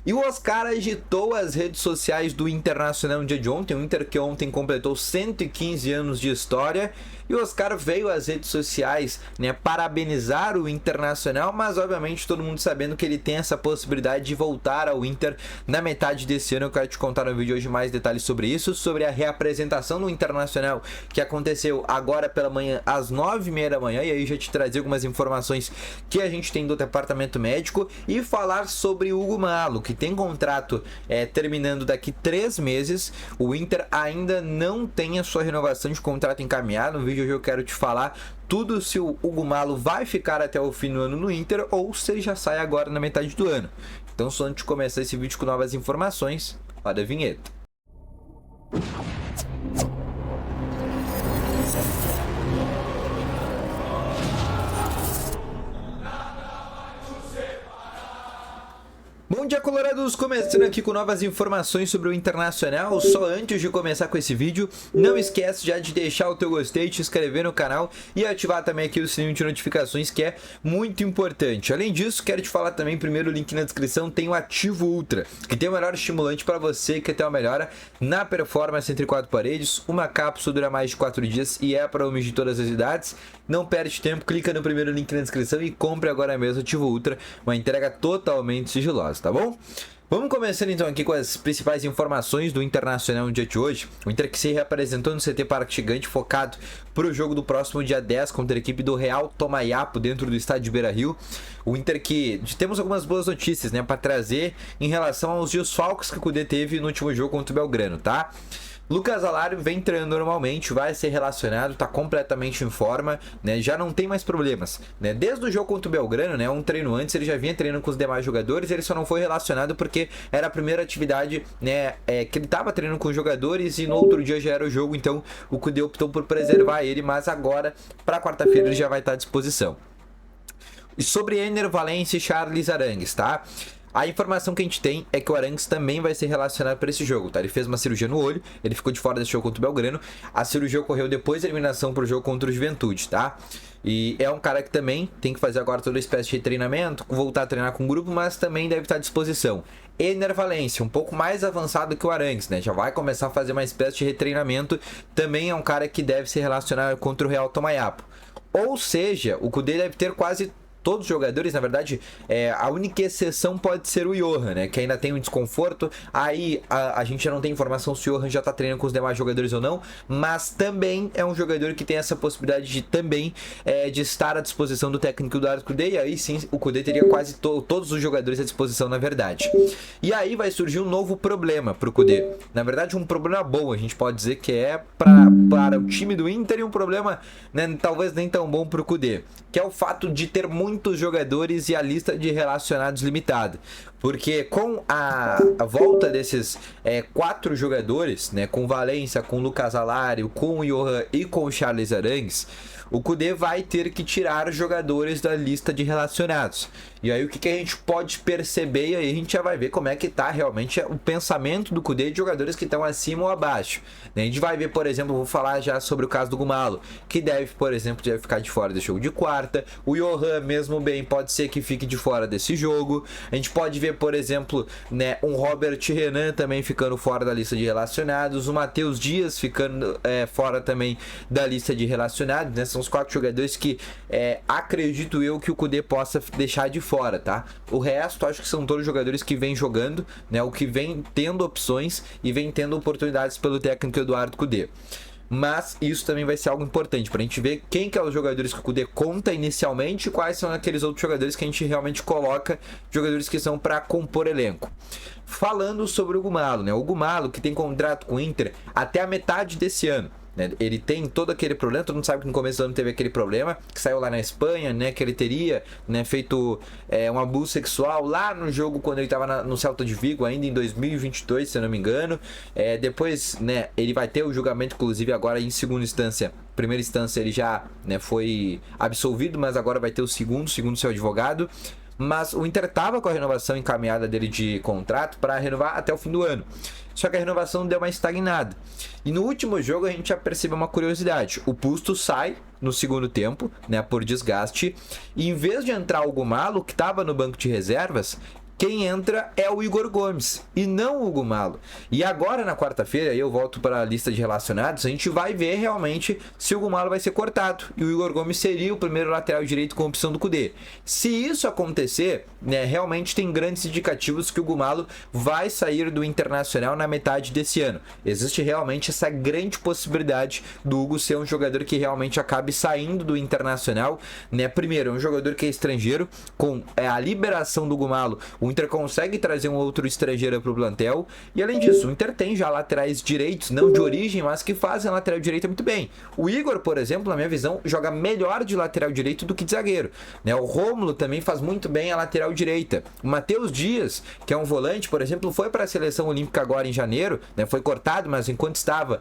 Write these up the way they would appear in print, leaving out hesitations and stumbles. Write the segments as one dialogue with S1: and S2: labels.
S1: E o Oscar agitou as redes sociais do Internacional no dia de ontem. O Inter que ontem completou 115 anos de história. E o Oscar veio às redes sociais, né, parabenizar o Internacional, mas obviamente todo mundo sabendo que ele tem essa possibilidade de voltar ao Inter na metade desse ano. Eu quero te contar no vídeo hoje mais detalhes sobre isso, sobre a reapresentação do Internacional que aconteceu agora pela manhã às 9h30 da manhã. E aí já te trazer algumas informações que a gente tem do departamento médico e falar sobre o Hugo Malo, que tem contrato terminando daqui 3 meses. O Inter ainda não tem a sua renovação de contrato encaminhada. No vídeo hoje eu quero te falar tudo se o Hugo Malo vai ficar até o fim do ano no Inter ou se ele já sai agora na metade do ano. Então, só antes de começar esse vídeo com novas informações, roda a vinheta. Bom dia, colorados! Começando aqui com novas informações sobre o Internacional. Só antes de começar com esse vídeo, não esquece já de deixar o teu gostei, te inscrever no canal e ativar também aqui o sininho de notificações, que é muito importante. Além disso, quero te falar também, primeiro link na descrição, tem o Ativo Ultra, que tem o melhor estimulante para você que quer ter uma melhora na performance entre 4 paredes. Uma cápsula dura mais de 4 dias e é para homens de todas as idades. Não perde tempo, clica no primeiro link na descrição e compre agora mesmo o Ativo Ultra, uma entrega totalmente sigilosa, tá bom? Vamos começando então aqui com as principais informações do Internacional no dia de hoje. O Inter que se reapresentou no CT Parque Gigante, focado para o jogo do próximo dia 10 contra a equipe do Real Tomayapo dentro do estádio de Beira-Rio. O Inter que temos algumas boas notícias, né, para trazer em relação aos desfalques que o Cudê teve no último jogo contra o Belgrano, tá? Lucas Alário vem treinando normalmente, vai ser relacionado, tá completamente em forma, né? Já não tem mais problemas, né? Desde o jogo contra o Belgrano, né? Um treino antes, ele já vinha treinando com os demais jogadores, ele só não foi relacionado porque era a primeira atividade, né? Que ele tava treinando com os jogadores e no outro dia já era o jogo, então o Cudê optou por preservar ele, mas agora, para quarta-feira, ele já vai estar à disposição. E sobre Ener Valencia e Charles Arangues, tá? A informação que a gente tem é que o Arangues também vai ser relacionado para esse jogo, tá? Ele fez uma cirurgia no olho, ele ficou de fora desse jogo contra o Belgrano. A cirurgia ocorreu depois da eliminação para o jogo contra o Juventude, tá? E é um cara que também tem que fazer agora toda espécie de treinamento, voltar a treinar com o grupo, mas também deve estar à disposição. Ener Valencia, um pouco mais avançado que o Arangues, né? Já vai começar a fazer uma espécie de retreinamento. Também é um cara que deve ser relacionado contra o Real Tomayapo. Ou seja, o Cudê deve ter quase todos os jogadores, na verdade, a única exceção pode ser o Johan, né? Que ainda tem um desconforto. Aí a gente já não tem informação se o Johan já tá treinando com os demais jogadores ou não. Mas também é um jogador que tem essa possibilidade de também de estar à disposição do técnico do Cudê. E aí sim, o Cudê teria quase todos os jogadores à disposição, na verdade. E aí vai surgir um novo problema pro Cudê. Na verdade, um problema bom, a gente pode dizer que é para o time do Inter, e um problema, né, talvez nem tão bom pro Cudê, que é o fato de ter muitos jogadores e a lista de relacionados limitada. Porque com a volta desses 4 jogadores, né, com Valencia, com Lucas Alário, com o Johan e com o Charles Arangues, o Cudê vai ter que tirar os jogadores da lista de relacionados. E aí o que a gente pode perceber, e aí a gente já vai ver como é que tá realmente o pensamento do Cudê de jogadores que estão acima ou abaixo. A gente vai ver, por exemplo, vou falar já sobre o caso do Gumalo, que deve, por exemplo, deve ficar de fora desse jogo de quarta. O Johan, mesmo bem, pode ser que fique de fora desse jogo. A gente pode ver, por exemplo, né, um Robert Renan também ficando fora da lista de relacionados. O Matheus Dias ficando fora também da lista de relacionados, né? São os 4 jogadores que acredito eu que o Cudê possa deixar de fora, tá? O resto, acho que são todos jogadores que vêm jogando, né? O que vem tendo opções e vem tendo oportunidades pelo técnico Eduardo Cudê. Mas isso também vai ser algo importante pra gente ver quem que é os jogadores que o Cudê conta inicialmente e quais são aqueles outros jogadores que a gente realmente coloca, jogadores que são para compor elenco. Falando sobre o Hugo Malo, né? O Hugo Malo que tem contrato com o Inter até a metade desse ano. Ele tem todo aquele problema, todo mundo sabe que no começo do ano teve aquele problema, que saiu lá na Espanha, né, que ele teria, né, feito um abuso sexual lá no jogo quando ele estava no Celta de Vigo, ainda em 2022, se eu não me engano. Depois, né, ele vai ter o julgamento, inclusive agora em segunda instância. Primeira instância ele já, né, foi absolvido, mas agora vai ter o segundo seu advogado. Mas o Inter estava com a renovação encaminhada dele de contrato para renovar até o fim do ano. Só que a renovação deu uma estagnada. E no último jogo a gente já percebeu uma curiosidade. O Pusto sai no segundo tempo, né, por desgaste. E em vez de entrar o Hugo Malo, que estava no banco de reservas, quem entra é o Igor Gomes e não o Hugo Malo. E agora na quarta-feira, eu volto para a lista de relacionados, a gente vai ver realmente se o Hugo Malo vai ser cortado e o Igor Gomes seria o primeiro lateral direito com a opção do Kudê. Se isso acontecer, né, realmente tem grandes indicativos que o Hugo Malo vai sair do Internacional na metade desse ano. Existe realmente essa grande possibilidade do Hugo ser um jogador que realmente acabe saindo do Internacional, né? Primeiro, é um jogador que é estrangeiro, com a liberação do Hugo Malo, o Inter consegue trazer um outro estrangeiro para o plantel, e além disso, o Inter tem já laterais direitos, não de origem, mas que fazem a lateral direita muito bem. O Igor, por exemplo, na minha visão, joga melhor de lateral direito do que de zagueiro, né? O Rômulo também faz muito bem a lateral direita. O Matheus Dias, que é um volante, por exemplo, foi para a seleção olímpica agora em janeiro, né? Foi cortado, mas enquanto estava,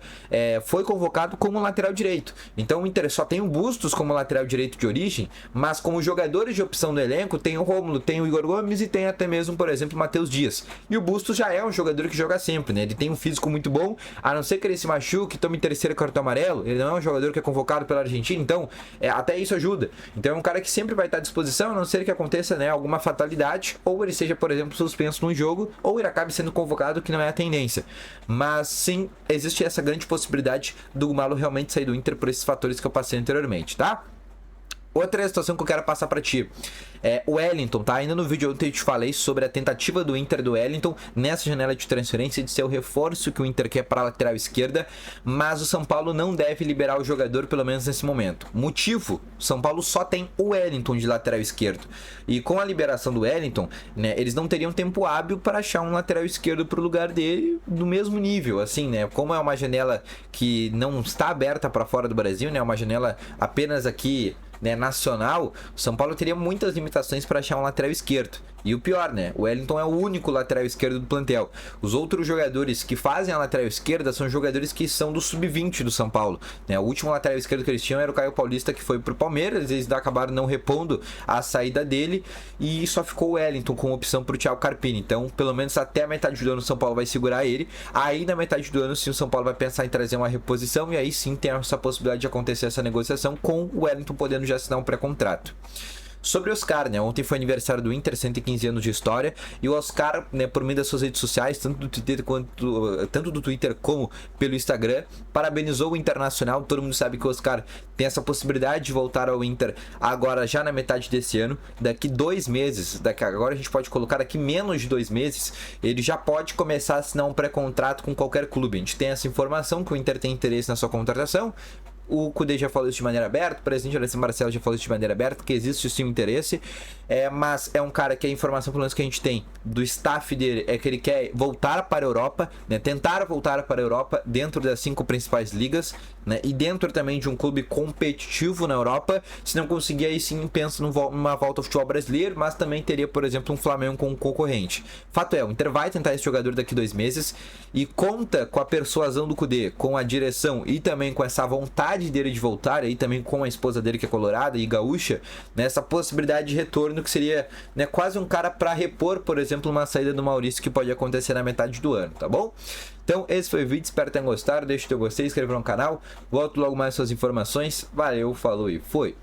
S1: foi convocado como lateral direito. Então o Inter só tem o Bustos como lateral direito de origem, mas como jogadores de opção do elenco, tem o Rômulo, tem o Igor Gomes e tem até mesmo, por exemplo, o Matheus Dias. E o Bustos já é um jogador que joga sempre, né? Ele tem um físico muito bom, a não ser que ele se machuque, tome terceiro cartão amarelo, ele não é um jogador que é convocado pela Argentina, então até isso ajuda. Então é um cara que sempre vai estar à disposição, a não ser que aconteça, né, alguma fatalidade, ou ele seja, por exemplo, suspenso num jogo, ou ele acabe sendo convocado, que não é a tendência. Mas sim, existe essa grande possibilidade do Malo realmente sair do Inter por esses fatores que eu passei anteriormente, tá? Outra situação que eu quero passar para ti é o Wellington, tá? Ainda no vídeo ontem eu te falei sobre a tentativa do Inter do Wellington nessa janela de transferência de ser o reforço que o Inter quer para a lateral esquerda, mas o São Paulo não deve liberar o jogador, pelo menos nesse momento. Motivo: São Paulo só tem o Wellington de lateral esquerdo. E com a liberação do Wellington, né, eles não teriam tempo hábil para achar um lateral esquerdo para o lugar dele do mesmo nível, assim, né? Como é uma janela que não está aberta para fora do Brasil, né? É uma janela apenas aqui, né, nacional, o São Paulo teria muitas limitações para achar um lateral esquerdo. E o pior, né? O Wellington é o único lateral esquerdo do plantel. Os outros jogadores que fazem a lateral esquerda são jogadores que são do sub-20 do São Paulo, né? O último lateral esquerdo que eles tinham era o Caio Paulista, que foi pro Palmeiras. Eles acabaram não repondo a saída dele e só ficou o Wellington com opção pro Thiago Carpini. Então, pelo menos até a metade do ano o São Paulo vai segurar ele. Aí na metade do ano sim o São Paulo vai pensar em trazer uma reposição, e aí sim tem essa possibilidade de acontecer essa negociação com o Wellington podendo já assinar um pré-contrato. Sobre o Oscar, né? Ontem foi aniversário do Inter, 115 anos de história, e o Oscar, né, por meio das suas redes sociais, tanto do Twitter como pelo Instagram, parabenizou o Internacional. Todo mundo sabe que o Oscar tem essa possibilidade de voltar ao Inter agora já na metade desse ano. Daqui 2 meses, agora a gente pode colocar daqui menos de 2 meses, ele já pode começar a assinar um pré-contrato com qualquer clube. A gente tem essa informação que o Inter tem interesse na sua contratação. O Kudê já falou isso de maneira aberta, o presidente Alessandro Marcelo já falou isso de maneira aberta, que existe sim um interesse, mas é um cara que a informação, pelo menos que a gente tem do staff dele, é que ele quer voltar para a Europa, né, tentar voltar para a Europa dentro das 5 principais ligas, né, e dentro também de um clube competitivo na Europa. Se não conseguir, aí sim pensa numa volta ao futebol brasileiro, mas também teria, por exemplo, um Flamengo com um concorrente. Fato é, o Inter vai tentar esse jogador daqui 2 meses e conta com a persuasão do Kudê, com a direção e também com essa vontade dele de voltar, aí também com a esposa dele que é colorada e gaúcha, nessa possibilidade de retorno que seria, né, quase um cara para repor, por exemplo, uma saída do Maurício que pode acontecer na metade do ano, tá bom? Então esse foi o vídeo, espero que tenham gostado, deixa o teu gostei, inscreva no canal, volto logo mais suas informações, valeu, falou e foi!